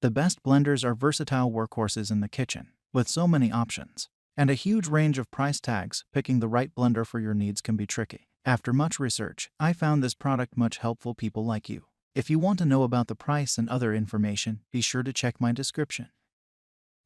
The best blenders are versatile workhorses in the kitchen, with so many options and a huge range of price tags. Picking the right blender for your needs can be tricky. After much research, I found this product much helpful people like you. If you want to know about the price and other information, be sure to check my description.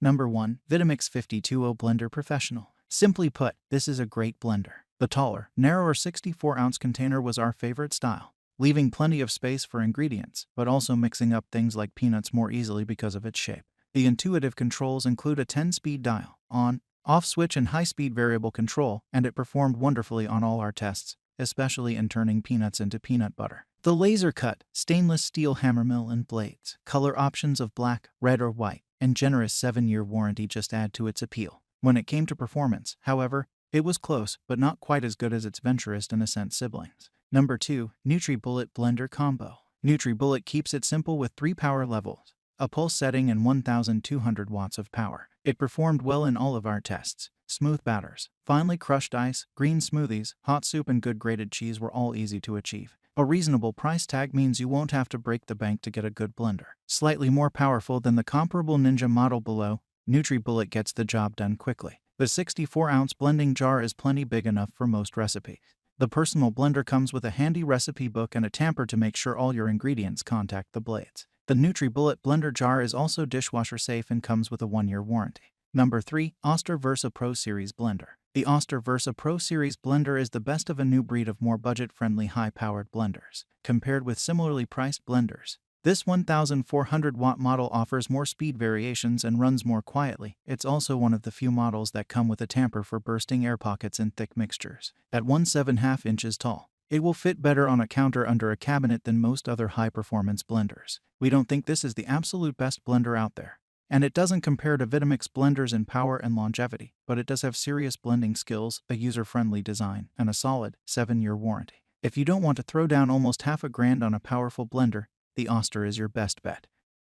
Number 1. Vitamix 520 Blender Professional. Simply put, this is a great blender. The taller, narrower 64-ounce container was our favorite style, leaving plenty of space for ingredients, but also mixing up things like peanuts more easily because of its shape. The intuitive controls include a 10-speed dial, on, off switch and high-speed variable control, and it performed wonderfully on all our tests, especially in turning peanuts into peanut butter. The laser-cut, stainless steel hammer mill and blades, color options of black, red or white, and generous 7-year warranty just add to its appeal. When it came to performance, however, it was close, but not quite as good as its Venturist and Ascent siblings. Number 2. NutriBullet Blender Combo. NutriBullet keeps it simple with 3 power levels, a pulse setting and 1,200 watts of power. It performed well in all of our tests. Smooth batters, finely crushed ice, green smoothies, hot soup and good grated cheese were all easy to achieve. A reasonable price tag means you won't have to break the bank to get a good blender. Slightly more powerful than the comparable Ninja model below, NutriBullet gets the job done quickly. The 64-ounce blending jar is plenty big enough for most recipes. The personal blender comes with a handy recipe book and a tamper to make sure all your ingredients contact the blades. The NutriBullet blender jar is also dishwasher safe and comes with a 1-year warranty. Number 3. Oster Versa Pro Series Blender. The Oster Versa Pro Series blender is the best of a new breed of more budget-friendly high-powered blenders. Compared with similarly priced blenders, this 1,400-watt model offers more speed variations and runs more quietly. It's also one of the few models that come with a tamper for bursting air pockets in thick mixtures. At 1.75 inches tall, it will fit better on a counter under a cabinet than most other high-performance blenders. We don't think this is the absolute best blender out there, and it doesn't compare to Vitamix blenders in power and longevity, but it does have serious blending skills, a user-friendly design, and a solid 7-year warranty. If you don't want to throw down almost $1,000 on a powerful blender, the Oster is your best bet.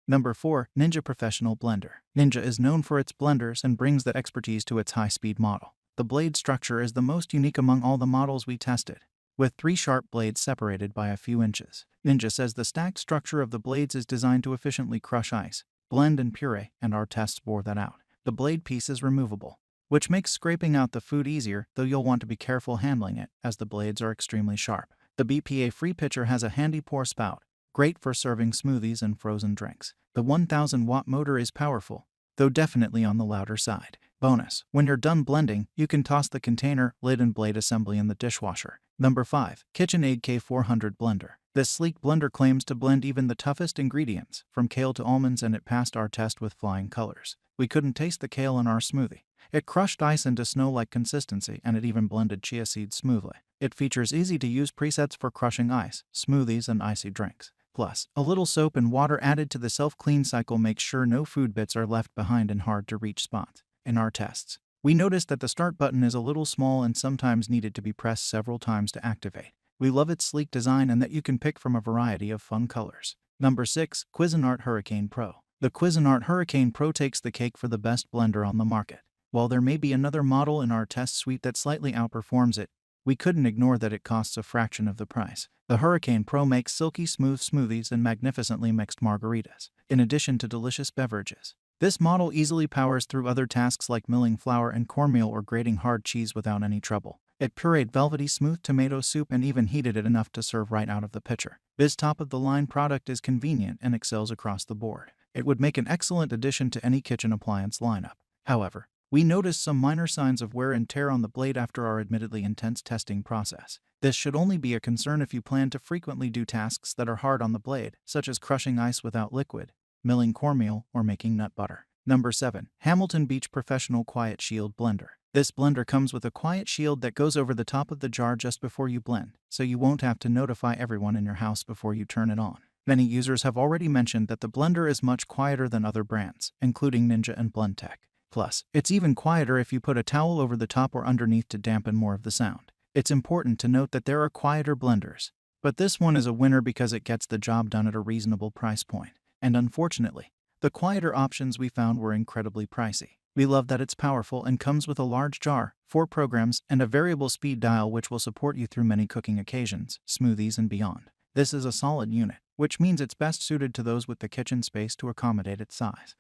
Number 4. Ninja Professional Blender. Ninja is known for its blenders and brings that expertise to its high-speed model. The blade structure is the most unique among all the models we tested, with 3 sharp blades separated by a few inches. Ninja says the stacked structure of the blades is designed to efficiently crush ice, blend and puree, and our tests bore that out. The blade piece is removable, which makes scraping out the food easier, though you'll want to be careful handling it, as the blades are extremely sharp. The BPA-free pitcher has a handy pour spout, great for serving smoothies and frozen drinks. The 1,000-watt motor is powerful, though definitely on the louder side. Bonus: when you're done blending, you can toss the container, lid and blade assembly in the dishwasher. Number 5. KitchenAid K400 Blender. This sleek blender claims to blend even the toughest ingredients, from kale to almonds, and it passed our test with flying colors. We couldn't taste the kale in our smoothie. It crushed ice into snow-like consistency, and it even blended chia seeds smoothly. It features easy-to-use presets for crushing ice, smoothies, and icy drinks. Plus, a little soap and water added to the self-clean cycle makes sure no food bits are left behind in hard-to-reach spots. In our tests, we noticed that the start button is a little small and sometimes needed to be pressed several times to activate. We love its sleek design and that you can pick from a variety of fun colors. Number 6. Cuisinart Hurricane Pro. The Cuisinart Hurricane Pro takes the cake for the best blender on the market. While there may be another model in our test suite that slightly outperforms it, we couldn't ignore that it costs a fraction of the price. The Hurricane Pro makes silky smooth smoothies and magnificently mixed margaritas, in addition to delicious beverages. This model easily powers through other tasks like milling flour and cornmeal or grating hard cheese without any trouble. It pureed velvety smooth tomato soup and even heated it enough to serve right out of the pitcher. This top-of-the-line product is convenient and excels across the board. It would make an excellent addition to any kitchen appliance lineup. However, we noticed some minor signs of wear and tear on the blade after our admittedly intense testing process. This should only be a concern if you plan to frequently do tasks that are hard on the blade, such as crushing ice without liquid, milling cornmeal, or making nut butter. Number 7. Hamilton Beach Professional Quiet Shield Blender. This blender comes with a quiet shield that goes over the top of the jar just before you blend, so you won't have to notify everyone in your house before you turn it on. Many users have already mentioned that the blender is much quieter than other brands, including Ninja and Blendtec. Plus, it's even quieter if you put a towel over the top or underneath to dampen more of the sound. It's important to note that there are quieter blenders, but this one is a winner because it gets the job done at a reasonable price point. And unfortunately, the quieter options we found were incredibly pricey. We love that it's powerful and comes with a large jar, 4 programs, and a variable speed dial which will support you through many cooking occasions, smoothies, and beyond. This is a solid unit, which means it's best suited to those with the kitchen space to accommodate its size.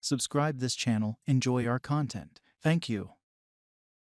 Subscribe this channel, enjoy our content. Thank you.